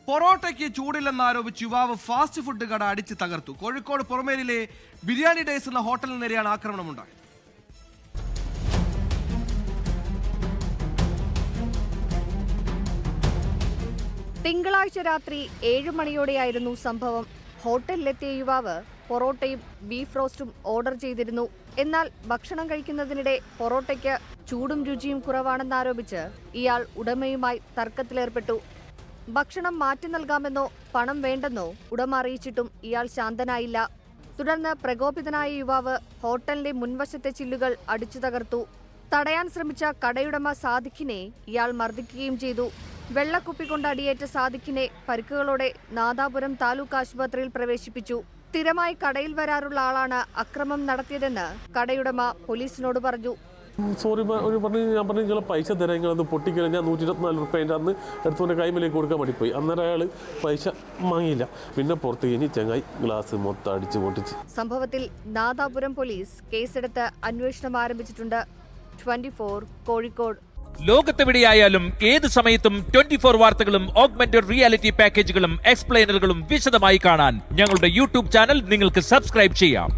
പൊറോട്ടയ്ക്ക് ചൂടില്ലെന്നാരോപിച്ച് യുവാവ് fast food കട അടിച്ച് തകർത്തു. കോഴിക്കോട് പുറമേരിലെ ബിരിയാണി ഡേയ്സ് എന്ന ഹോട്ടലിന് നേരെയാണ് ആക്രമണമുണ്ടായത്. തിങ്കളാഴ്ച രാത്രി 7 മണിയോടെയായിരുന്നു സംഭവം. ഹോട്ടലിലെത്തിയ യുവാവ് പൊറോട്ടയും ബീഫ് റോസ്റ്റും ഓർഡർ ചെയ്തിരുന്നു. എന്നാൽ ഭക്ഷണം കഴിക്കുന്നതിനിടെ പൊറോട്ടയ്ക്ക് ചൂടും രുചിയും കുറവാണെന്നാരോപിച്ച് ഇയാൾ ഉടമയുമായി തർക്കത്തിലേർപ്പെട്ടു. ഭക്ഷണം മാറ്റി നൽകാമെന്നോ പണം വേണ്ടെന്നോ ഉടമ അറിയിച്ചിട്ടും ഇയാൾ ശാന്തനായില്ല. തുടർന്ന് പ്രകോപിതനായ യുവാവ് ഹോട്ടലിന്റെ മുൻവശത്തെ ചില്ലുകൾ അടിച്ചു തകർത്തു. തടയാൻ ശ്രമിച്ച കടയുടമ സാദിഖിനെ ഇയാൾ മർദ്ദിക്കുകയും ചെയ്തു. വെള്ളക്കുപ്പി കൊണ്ട് അടിയേറ്റ സാദിഖിനെ പരിക്കുകളോടെ നാദാപുരം താലൂക്ക് ആശുപത്രിയിൽ പ്രവേശിപ്പിച്ചു. സ്ഥിരമായി കടയിൽ വരാറുള്ള ആളാണ് അക്രമം നടത്തിയതെന്ന് കടയുടമ പോലീസിനോട് പറഞ്ഞു. സോറി ഞാൻ പറഞ്ഞു നിങ്ങളെ പൈസ തരാം, നിങ്ങളത് പൊട്ടിക്കണം. ഞാൻ 124 റുപ്യ അതിൻ്റെ അന്ന് എടുത്തുകൊണ്ട് കൈമലേക്ക് കൊടുക്കാൻ വേണ്ടി പോയി. അന്നേരം അയാൾ പൈസ വാങ്ങിയില്ല. പിന്നെ പുറത്ത് കഴിഞ്ഞ് ചെങ്ങായി ഗ്ലാസ് മൊത്തം അടിച്ച് പൊട്ടിച്ച്. സംഭവത്തിൽ നാദാപുരം പോലീസ് കേസെടുത്ത് അന്വേഷണം ആരംഭിച്ചിട്ടുണ്ട്. 24 കോഴിക്കോട്. ലോകത്തെവിടെയായാലും ഏത് സമയത്തും 24 വാർത്തകളും ഓഗ്മെന്റഡ് റിയാലിറ്റി പാക്കേജുകളും എക്സ്പ്ലെയിനറുകളും വിശദമായി കാണാൻ ഞങ്ങളുടെ യൂട്യൂബ് ചാനൽ നിങ്ങൾക്ക് സബ്സ്ക്രൈബ് ചെയ്യാം.